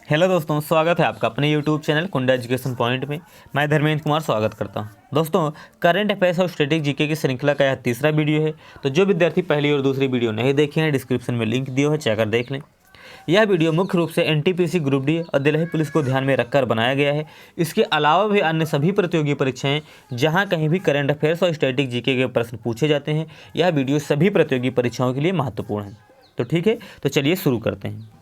Hello दोस्तों, स्वागत है आपका अपने यूट्यूब चैनल कुंडा एजुकेशन पॉइंट में। मैं धर्मेंद्र कुमार स्वागत करता हूं। दोस्तों, करंट अफेयर्स और स्टैटिक जीके की श्रृंखला का यह तीसरा वीडियो है। तो जो विद्यार्थी पहली और दूसरी वीडियो नहीं देखे हैं, डिस्क्रिप्शन में लिंक दिया है, चेक कर देख लें। यह वीडियो मुख्य रूप से एनटीपीसी ग्रुप डी और दिल्ली पुलिस को ध्यान में रखकर बनाया गया है। इसके अलावा भी अन्य सभी प्रतियोगी परीक्षाएं जहाँ कहीं भी करंट अफेयर्स और स्टैटिक जीके के प्रश्न पूछे जाते हैं, यह वीडियो सभी प्रतियोगी परीक्षाओं के लिए महत्वपूर्ण है। तो ठीक है, तो चलिए शुरू करते हैं।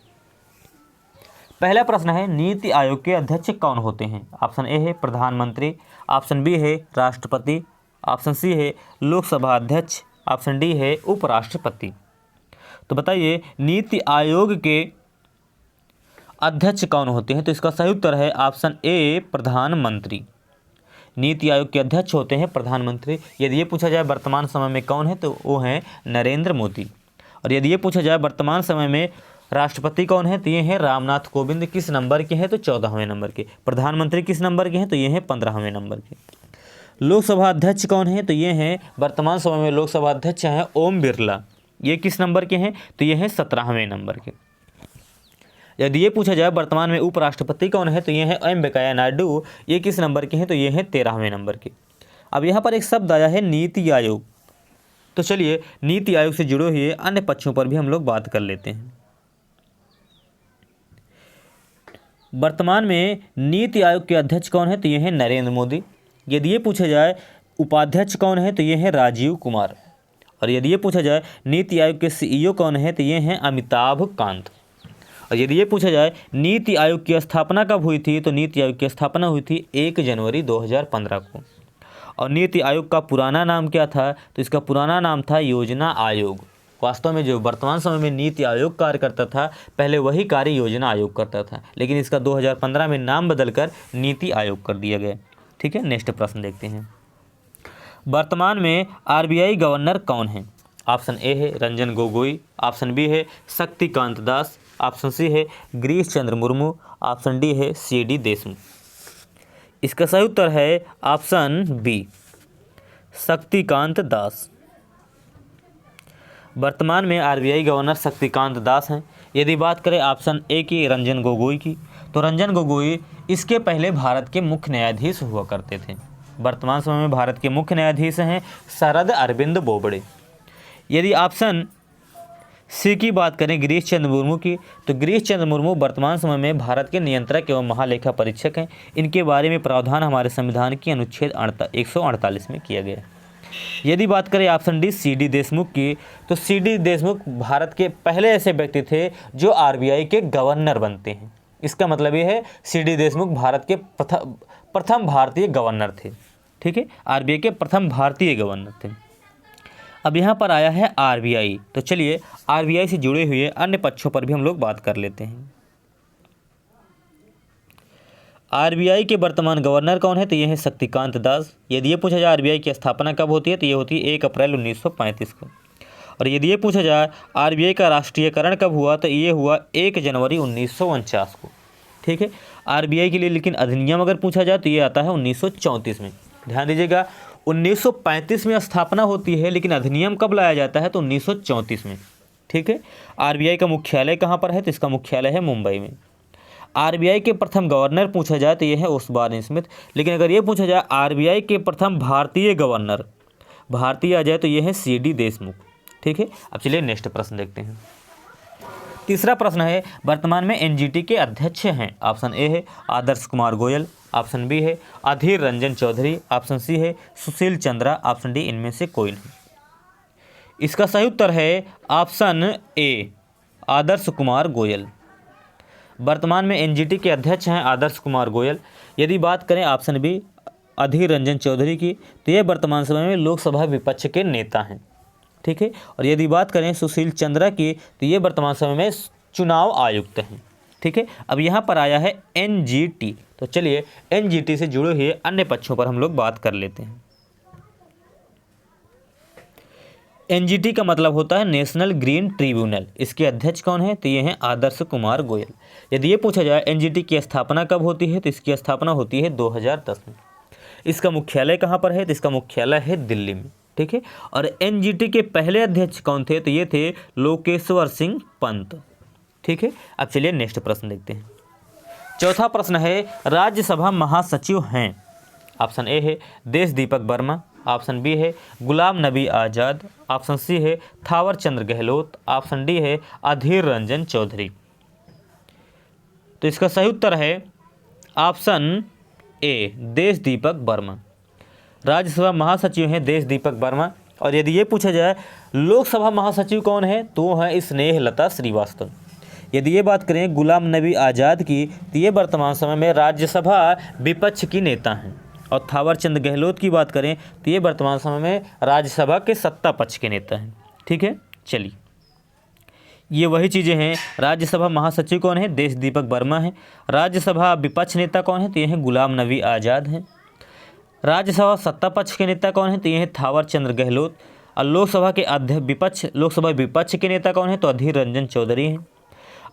पहला प्रश्न है, नीति आयोग के अध्यक्ष कौन होते हैं? ऑप्शन ए है प्रधानमंत्री, ऑप्शन बी है राष्ट्रपति, ऑप्शन सी है लोकसभा अध्यक्ष, ऑप्शन डी है उपराष्ट्रपति। तो बताइए, नीति आयोग के अध्यक्ष कौन होते हैं? तो इसका सही उत्तर है ऑप्शन ए प्रधानमंत्री। नीति आयोग के अध्यक्ष होते हैं प्रधानमंत्री। यदि ये पूछा जाए वर्तमान समय में कौन है, तो वो हैं नरेंद्र मोदी। और यदि ये पूछा जाए वर्तमान समय में राष्ट्रपति कौन है, तो ये हैं रामनाथ कोविंद। किस नंबर के हैं? तो 14वें नंबर के। प्रधानमंत्री किस नंबर के हैं? तो ये हैं 15वें नंबर के। लोकसभा अध्यक्ष कौन है? तो ये हैं वर्तमान समय में लोकसभा अध्यक्ष हैं ओम बिरला। ये किस नंबर के हैं? तो ये हैं 17वें नंबर के। यदि ये पूछा जाए वर्तमान में उपराष्ट्रपति कौन है, तो ये हैं एम वेंकैया नायडू। ये किस नंबर के हैं? तो ये हैं 13वें नंबर के। अब यहाँ पर एक शब्द आया है नीति आयोग। तो चलिए, नीति आयोग से जुड़े हुए अन्य पक्षों पर भी हम लोग बात कर लेते हैं। वर्तमान में नीति आयोग के अध्यक्ष कौन है? तो ये हैं नरेंद्र मोदी। यदि ये पूछा जाए उपाध्यक्ष कौन है, तो ये हैं राजीव कुमार। और यदि ये पूछा जाए नीति आयोग के सीईओ कौन है, तो ये हैं अमिताभ कांत। और यदि ये पूछा जाए नीति आयोग की स्थापना कब हुई थी, तो नीति आयोग की स्थापना हुई थी 1 जनवरी 2015 को। और नीति आयोग का पुराना नाम क्या था? तो इसका पुराना नाम था योजना आयोग। वास्तव में जो वर्तमान समय में नीति आयोग कार्य करता था, पहले वही कार्य योजना आयोग करता था, लेकिन इसका 2015 में नाम बदलकर नीति आयोग कर दिया गया। ठीक है, नेक्स्ट प्रश्न देखते हैं। वर्तमान में आरबीआई गवर्नर कौन है? ऑप्शन ए है रंजन गोगोई, ऑप्शन बी है शक्तिकांत दास, ऑप्शन सी है गिरीश चंद्र मुर्मू, ऑप्शन डी है सीडी देशमुख। इसका सही उत्तर है ऑप्शन बी शक्तिकांत दास। वर्तमान में आरबीआई गवर्नर शक्तिकांत दास हैं। यदि बात करें ऑप्शन ए की रंजन गोगोई की, तो रंजन गोगोई इसके पहले भारत के मुख्य न्यायाधीश हुआ करते थे। वर्तमान समय में भारत के मुख्य न्यायाधीश हैं शरद अरविंद बोबड़े। यदि ऑप्शन सी की बात करें गिरीश चंद्र मुर्मू की, तो गिरीश चंद्र मुर्मू वर्तमान समय में भारत के नियंत्रक एवं महालेखा परीक्षक हैं। इनके बारे में प्रावधान हमारे संविधान की अनुच्छेद 148 में किया गया है। यदि बात करें ऑप्शन डी सीडी देशमुख की, तो सीडी देशमुख भारत के पहले ऐसे व्यक्ति थे जो आरबीआई के गवर्नर बनते हैं। इसका मतलब ये है सीडी देशमुख भारत के प्रथम भारतीय गवर्नर थे। ठीक है, आरबीआई के प्रथम भारतीय गवर्नर थे। अब यहाँ पर आया है आरबीआई। तो चलिए, आरबीआई से जुड़े हुए अन्य पक्षों पर भी हम लोग बात कर लेते हैं। आरबीआई के वर्तमान गवर्नर कौन है? तो ये है शक्तिकांत दास। यदि ये पूछा जाए आरबीआई की स्थापना कब होती है, तो ये होती है 1 अप्रैल 1935 को। और यदि ये पूछा जाए आरबीआई का राष्ट्रीयकरण कब हुआ, तो ये हुआ 1 जनवरी 1949 को। ठीक है, आरबीआई के लिए लेकिन अधिनियम अगर पूछा जाए तो ये आता है 1934 में। ध्यान दीजिएगा, 1935 में स्थापना होती है, लेकिन अधिनियम कब लाया जाता है? तो 1934 में। ठीक है, आरबीआई का मुख्यालय कहाँ पर है? तो इसका मुख्यालय है मुंबई में। आरबीआई के प्रथम गवर्नर पूछा जाए तो ये है ओसबॉर्न स्मिथ। लेकिन अगर ये पूछा जाए आरबीआई के प्रथम भारतीय गवर्नर, भारतीय आ जाए, तो ये है सीडी देशमुख। ठीक है, अब चलिए नेक्स्ट प्रश्न देखते हैं। तीसरा प्रश्न है, वर्तमान में एनजीटी के अध्यक्ष हैं? ऑप्शन ए है आदर्श कुमार गोयल, ऑप्शन बी है अधीर रंजन चौधरी, ऑप्शन सी है सुशील चंद्रा, ऑप्शन डी इनमें से कोई नहीं। इसका सही उत्तर है ऑप्शन ए आदर्श कुमार गोयल। वर्तमान में एनजीटी के अध्यक्ष हैं आदर्श कुमार गोयल। यदि बात करें ऑप्शन बी अधीर रंजन चौधरी की, तो ये वर्तमान समय में लोकसभा विपक्ष के नेता हैं। ठीक है, और यदि बात करें सुशील चंद्रा की, तो ये वर्तमान समय में चुनाव आयुक्त हैं। ठीक है, अब यहाँ पर आया है एनजीटी। तो चलिए, एनजीटी से जुड़े हुए अन्य पक्षों पर हम लोग बात कर लेते हैं। एनजीटी का मतलब होता है नेशनल ग्रीन ट्रिब्यूनल। इसके अध्यक्ष कौन है? तो ये हैं आदर्श कुमार गोयल। यदि ये पूछा जाए एनजीटी की स्थापना कब होती है, तो इसकी स्थापना होती है 2010 में। इसका मुख्यालय कहाँ पर है? तो इसका मुख्यालय है दिल्ली में। ठीक है, और एनजीटी के पहले अध्यक्ष कौन थे? तो ये थे लोकेश्वर सिंह पंत। ठीक है, अब चलिए नेक्स्ट प्रश्न देखते हैं। चौथा प्रश्न है राज्यसभा महासचिव हैं। ऑप्शन ए है देश दीपक वर्मा, ऑप्शन बी है गुलाम नबी आज़ाद, ऑप्शन सी है थावर चंद गहलोत, ऑप्शन डी है अधीर रंजन चौधरी। तो इसका सही उत्तर है ऑप्शन ए देश दीपक वर्मा। राज्यसभा महासचिव हैं देश दीपक वर्मा। और यदि ये पूछा जाए लोकसभा महासचिव कौन है तो है स्नेहलता श्रीवास्तव। यदि ये बात करें गुलाम नबी आज़ाद की तो ये वर्तमान समय में राज्यसभा विपक्ष की नेता हैं। और थावर चंद गहलोत की बात करें तो ये वर्तमान समय में राज्यसभा के सत्ता पक्ष के नेता हैं। ठीक है, चलिए ये वही चीज़ें हैं। राज्यसभा महासचिव कौन है? देश दीपक वर्मा है। राज्यसभा विपक्ष नेता कौन है? तो ये हैं गुलाम नबी आज़ाद हैं। राज्यसभा सत्ता पक्ष के नेता कौन है? तो ये हैं थावर चंद गहलोत। और लोकसभा के लोकसभा विपक्ष के नेता कौन है? तो अधीर रंजन चौधरी हैं।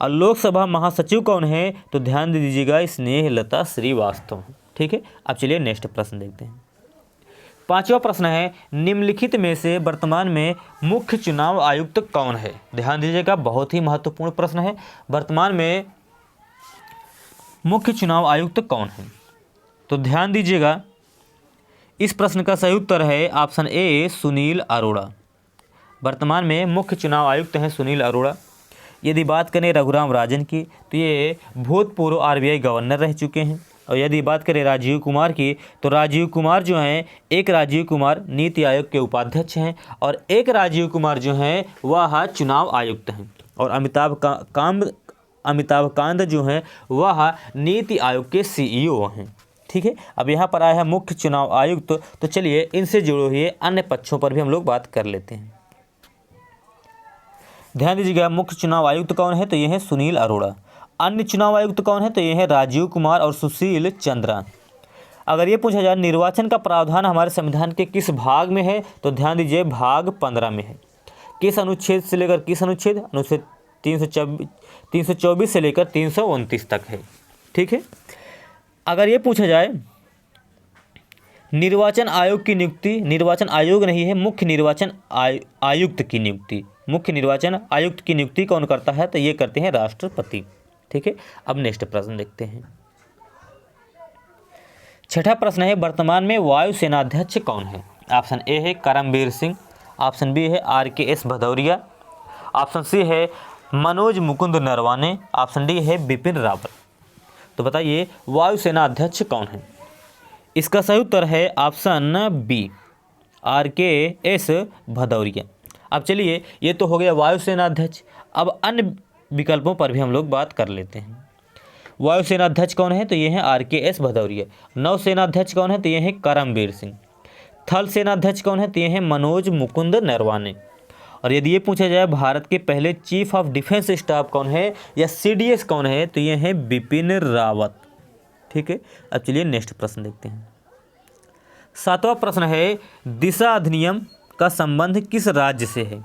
और लोकसभा महासचिव कौन है? तो ध्यान दीजिएगा स्नेहलता श्रीवास्तव। ठीक है, अब चलिए नेक्स्ट प्रश्न देखते हैं। पांचवा प्रश्न है निम्नलिखित में से वर्तमान में मुख्य चुनाव आयुक्त कौन है? ध्यान दीजिएगा, बहुत ही महत्वपूर्ण प्रश्न है। वर्तमान में मुख्य चुनाव आयुक्त कौन है? तो ध्यान दीजिएगा, इस प्रश्न का सही उत्तर है ऑप्शन ए सुनील अरोड़ा। वर्तमान में मुख्य चुनाव आयुक्त हैं सुनील अरोड़ा। यदि बात करें रघुराम राजन की तो ये भूतपूर्व आरबीआई गवर्नर रह चुके हैं। और यदि बात करें राजीव कुमार की तो राजीव कुमार जो हैं, एक राजीव कुमार नीति आयोग के उपाध्यक्ष हैं और एक राजीव कुमार जो हैं वह चुनाव आयुक्त हैं। और अमिताभ कांत जो हैं वह नीति आयोग के सीईओ हैं। ठीक है, अब यहाँ पर आया है मुख्य चुनाव आयुक्त। तो चलिए इनसे जुड़े हुए अन्य पक्षों पर भी हम लोग बात कर लेते हैं। ध्यान दीजिएगा, मुख्य चुनाव आयुक्त कौन है? तो ये है सुनील अरोड़ा। अन्य चुनाव आयुक्त कौन है? तो ये है राजीव कुमार और सुशील चंद्रा। अगर ये पूछा जाए निर्वाचन का प्रावधान हमारे संविधान के किस भाग में है? तो ध्यान दीजिए भाग 15 में है। किस अनुच्छेद से लेकर किस अनुच्छेद? अनुच्छेद 324 से लेकर 329 तक है। ठीक है, अगर ये पूछा जाए निर्वाचन आयोग की नियुक्ति, निर्वाचन आयोग नहीं है, मुख्य निर्वाचन आयुक्त की नियुक्ति, मुख्य निर्वाचन आयुक्त की नियुक्ति कौन करता है? तो ये करते हैं राष्ट्रपति। ठीक है, अब नेक्स्ट प्रश्न देखते हैं। छठा प्रश्न है वर्तमान में वायुसेनाध्यक्ष कौन है? ऑप्शन ए है करमबीर सिंह, ऑप्शन बी है RKS भदौरिया, ऑप्शन सी है मनोज मुकुंद नरवाने, ऑप्शन डी है बिपिन रावत। तो बताइए वायुसेना अध्यक्ष कौन है? इसका सही उत्तर है ऑप्शन बी RKS भदौरिया। अब चलिए ये तो हो गया वायुसेना अध्यक्ष। अब अन्य विकल्पों पर भी हम लोग बात कर लेते हैं। वायुसेना अध्यक्ष कौन है? तो ये हैं RKS भदौरिया। नौसेना अध्यक्ष कौन है? तो ये हैं करमबीर सिंह। थल सेना अध्यक्ष कौन है? तो ये हैं मनोज मुकुंद नरवाने। और यदि ये पूछा जाए भारत के पहले चीफ ऑफ डिफेंस स्टाफ कौन है या CDS कौन है? तो ये हैं बिपिन रावत। ठीक है, अब चलिए नेक्स्ट प्रश्न देखते हैं। सातवां प्रश्न है दिशा अधिनियम का संबंध किस राज्य से है?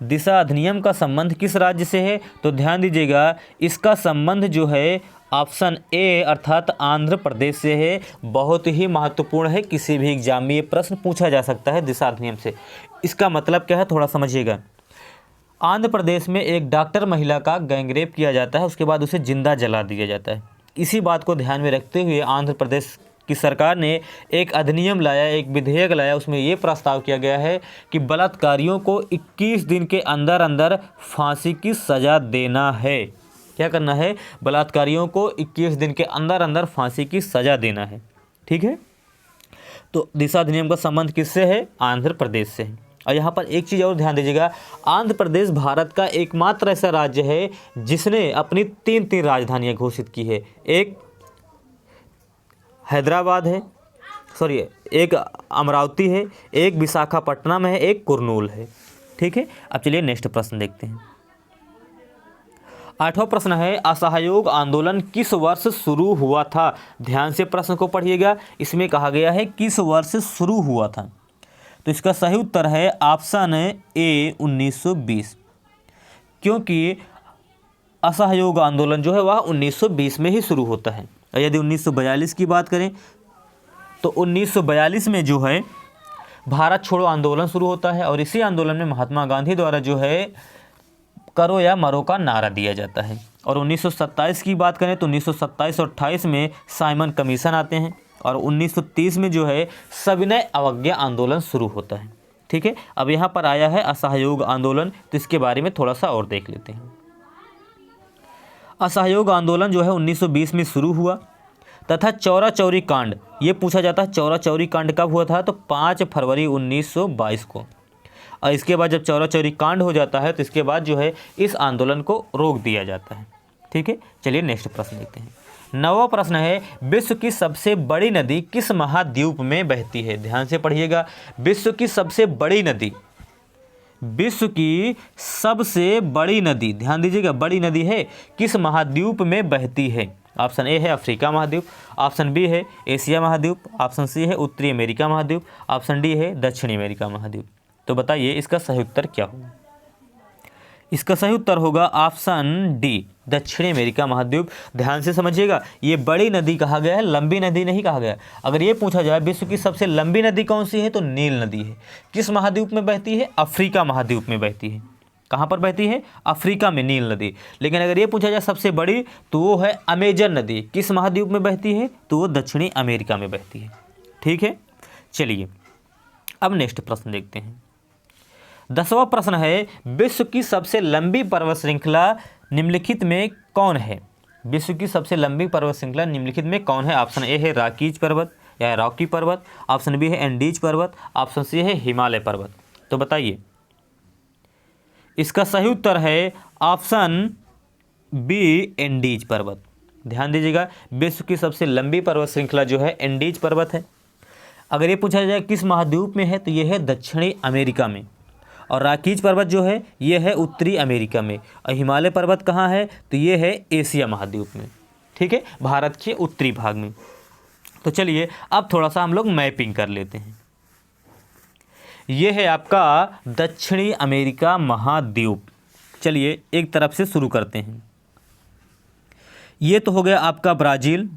दिशा अधिनियम का संबंध किस राज्य से है? तो ध्यान दीजिएगा, इसका संबंध जो है ऑप्शन ए अर्थात आंध्र प्रदेश से है। बहुत ही महत्वपूर्ण है, किसी भी एग्जाम में ये प्रश्न पूछा जा सकता है दिशा अधिनियम से। इसका मतलब क्या है थोड़ा समझिएगा। आंध्र प्रदेश में एक डॉक्टर महिला का गैंगरेप किया जाता है, उसके बाद उसे जिंदा जला दिया जाता है। इसी बात को ध्यान में रखते हुए आंध्र प्रदेश की सरकार ने एक अधिनियम लाया, एक विधेयक लाया। उसमें ये प्रस्ताव किया गया है कि बलात्कारियों को 21 दिन के अंदर अंदर फांसी की सज़ा देना है। क्या करना है? बलात्कारियों को 21 दिन के अंदर अंदर फांसी की सज़ा देना है। ठीक है, तो दिशा अधिनियम का संबंध किससे है? आंध्र प्रदेश से है। और यहाँ पर एक चीज़ और ध्यान दीजिएगा, आंध्र प्रदेश भारत का एकमात्र ऐसा राज्य है जिसने अपनी 3 राजधानियाँ घोषित की है। एक हैदराबाद है, एक अमरावती है, एक विशाखापट्टनम है, एक कुरनूल है। ठीक है, अब चलिए नेक्स्ट प्रश्न देखते हैं। 8वां प्रश्न है असहयोग आंदोलन किस वर्ष शुरू हुआ था? ध्यान से प्रश्न को पढ़िएगा, इसमें कहा गया है किस वर्ष शुरू हुआ था। तो इसका सही उत्तर है ऑप्शन ए 1920, क्योंकि असहयोग आंदोलन जो है वह 1920 में ही शुरू होता है। और यदि 1942 की बात करें तो 1942 में जो है भारत छोड़ो आंदोलन शुरू होता है। और इसी आंदोलन में महात्मा गांधी द्वारा जो है करो या मरो का नारा दिया जाता है। और 1927 की बात करें तो 1927 और 28 में साइमन कमीशन आते हैं और 1930 में जो है सविनय अवज्ञा आंदोलन शुरू होता है। ठीक है, अब यहाँ पर आया है असहयोग आंदोलन, तो इसके बारे में थोड़ा सा और देख लेते हैं। असहयोग आंदोलन जो है 1920 में शुरू हुआ तथा चौरा चौरी कांड, ये पूछा जाता है चौरा चौरी कांड कब हुआ था, तो 5 फरवरी 1922 को। और इसके बाद जब चौरा चौरी कांड हो जाता है तो इसके बाद जो है इस आंदोलन को रोक दिया जाता है। ठीक है, चलिए नेक्स्ट प्रश्न देखते हैं। 9वां प्रश्न है, विश्व की सबसे बड़ी नदी किस महाद्वीप में बहती है? ध्यान से पढ़िएगा, विश्व की सबसे बड़ी नदी, विश्व की सबसे बड़ी नदी, ध्यान दीजिएगा, बड़ी नदी है किस महाद्वीप में बहती है? ऑप्शन ए है अफ्रीका महाद्वीप, ऑप्शन बी है एशिया महाद्वीप, ऑप्शन सी है उत्तरी अमेरिका महाद्वीप, ऑप्शन डी है दक्षिणी अमेरिका महाद्वीप। तो बताइए इसका सही उत्तर क्या होगा? इसका सही उत्तर होगा ऑप्शन डी, दक्षिणी अमेरिका महाद्वीप। ध्यान से समझिएगा, ये बड़ी नदी कहा गया है, लंबी नदी नहीं कहा गया। अगर ये पूछा जाए विश्व की सबसे लंबी नदी कौन सी है, तो नील नदी है। किस महाद्वीप में बहती है? अफ्रीका महाद्वीप में बहती है। कहाँ पर बहती है? अफ्रीका में नील नदी। लेकिन अगर ये पूछा जाए सबसे बड़ी, तो वो है अमेजन नदी। किस महाद्वीप में बहती है? तो वो दक्षिणी अमेरिका में बहती है। ठीक है, चलिए अब नेक्स्ट प्रश्न देखते हैं। 10वां प्रश्न है, विश्व की सबसे लंबी पर्वत श्रृंखला निम्नलिखित में कौन है? विश्व की सबसे लंबी पर्वत श्रृंखला निम्नलिखित में कौन है? ऑप्शन ए है रॉकीज पर्वत या रॉकी पर्वत, ऑप्शन बी है एंडीज पर्वत, ऑप्शन सी है हिमालय पर्वत। तो बताइए इसका सही उत्तर है ऑप्शन बी, एंडीज पर्वत। ध्यान दीजिएगा, विश्व की सबसे लंबी पर्वत श्रृंखला जो है एंडीज पर्वत है। अगर ये पूछा जाए किस महाद्वीप में है, तो ये है दक्षिणी अमेरिका में। और रॉकीज पर्वत जो है ये है उत्तरी अमेरिका में। और हिमालय पर्वत कहाँ है, तो ये है एशिया महाद्वीप में। ठीक है, भारत के उत्तरी भाग में। तो चलिए अब थोड़ा सा हम लोग मैपिंग कर लेते हैं। ये है आपका दक्षिणी अमेरिका महाद्वीप। चलिए एक तरफ से शुरू करते हैं। ये तो हो गया आपका ब्राज़ील,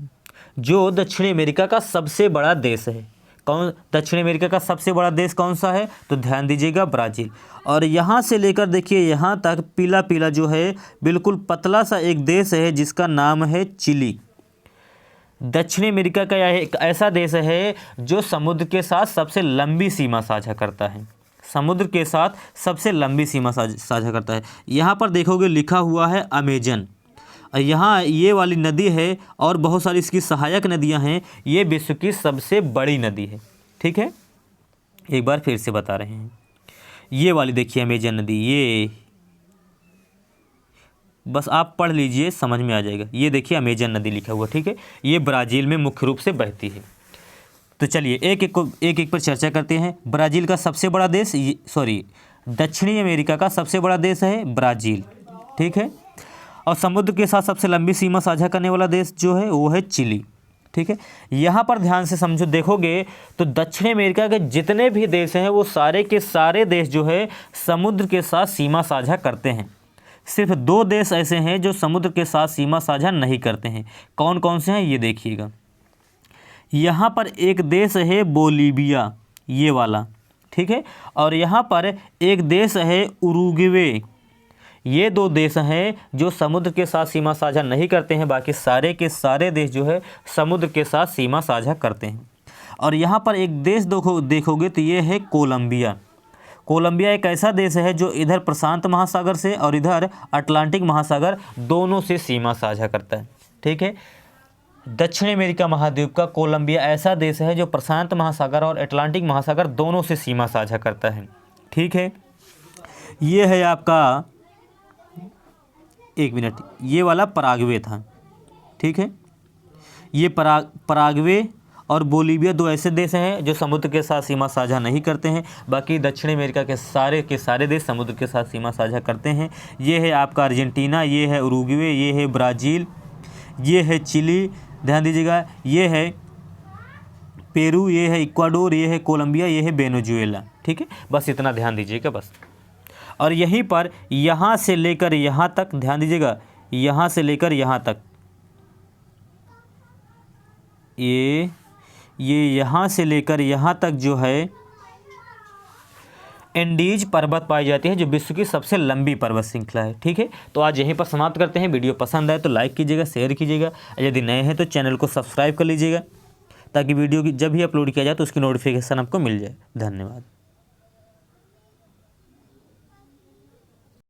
जो दक्षिणी अमेरिका का सबसे बड़ा देश है। कौन दक्षिण अमेरिका का सबसे बड़ा देश कौन सा है, तो ध्यान दीजिएगा ब्राज़ील। और यहाँ से लेकर देखिए यहाँ तक पीला पीला जो है बिल्कुल पतला सा एक देश है जिसका नाम है चिली। दक्षिण अमेरिका का यह एक ऐसा देश है जो समुद्र के साथ सबसे लंबी सीमा साझा करता है। समुद्र के साथ सबसे लंबी सीमा साझा करता है। यहाँ पर देखोगे लिखा हुआ है अमेजन। यहाँ ये वाली नदी है और बहुत सारी इसकी सहायक नदियाँ हैं। ये विश्व की सबसे बड़ी नदी है। ठीक है, एक बार फिर से बता रहे हैं। ये वाली देखिए अमेजन नदी, ये बस आप पढ़ लीजिए समझ में आ जाएगा। ये देखिए अमेजन नदी लिखा हुआ। ठीक है, ये ब्राज़ील में मुख्य रूप से बहती है। तो चलिए एक एक पर चर्चा करते हैं। ब्राज़ील का सबसे बड़ा देश, दक्षिणी अमेरिका का सबसे बड़ा देश है ब्राज़ील। ठीक है, और समुद्र के साथ सबसे लंबी सीमा साझा करने वाला देश जो है वो है चिली। ठीक है, यहाँ पर ध्यान से समझो, देखोगे तो दक्षिण अमेरिका के जितने भी देश हैं वो सारे के सारे देश जो है समुद्र के साथ सीमा साझा करते हैं। सिर्फ 2 देश ऐसे हैं जो समुद्र के साथ सीमा साझा नहीं करते हैं। कौन कौन से हैं ये देखिएगा। यहाँ पर एक देश है बोलीविया, ये वाला। ठीक है, और यहाँ पर एक देश है उरुग्वे। ये 2 देश हैं जो समुद्र के साथ सीमा साझा नहीं करते हैं। बाकी सारे के सारे देश जो है समुद्र के साथ सीमा साझा करते हैं। और यहाँ पर एक देश देखोगे तो ये है कोलंबिया। कोलंबिया एक ऐसा देश है जो इधर प्रशांत महासागर से और इधर अटलांटिक महासागर दोनों से सीमा साझा करता है। ठीक है, दक्षिण अमेरिका महाद्वीप का कोलंबिया ऐसा देश है जो प्रशांत महासागर और अटलांटिक महासागर दोनों से सीमा साझा करता है। ठीक है, ये है आपका, एक मिनट, ये वाला पराग्वे था। ठीक है, ये पराग्वे और बोलीविया 2 ऐसे देश हैं जो समुद्र के साथ सीमा साझा नहीं करते हैं। बाकी दक्षिण अमेरिका के सारे देश समुद्र के साथ सीमा साझा करते हैं। ये है आपका अर्जेंटीना, ये है उरुग्वे, ये है ब्राज़ील, ये है चिली, ध्यान दीजिएगा, ये है पेरू, ये है इक्वाडोर, ये है कोलंबिया, ये है वेनेजुएला। ठीक है, बस इतना ध्यान दीजिएगा बस। और यहीं पर यहाँ से लेकर यहाँ तक, ध्यान दीजिएगा, यहाँ से लेकर यहाँ तक, ये यहाँ से लेकर यहाँ तक जो है एंडीज पर्वत पाई जाती है, जो विश्व की सबसे लंबी पर्वत श्रृंखला है। ठीक है, तो आज यहीं पर समाप्त करते हैं। वीडियो पसंद आए तो लाइक कीजिएगा, शेयर कीजिएगा, यदि नए हैं तो चैनल को सब्सक्राइब कर लीजिएगा, ताकि वीडियो की जब भी अपलोड किया जाए तो उसकी नोटिफिकेशन आपको मिल जाए। धन्यवाद।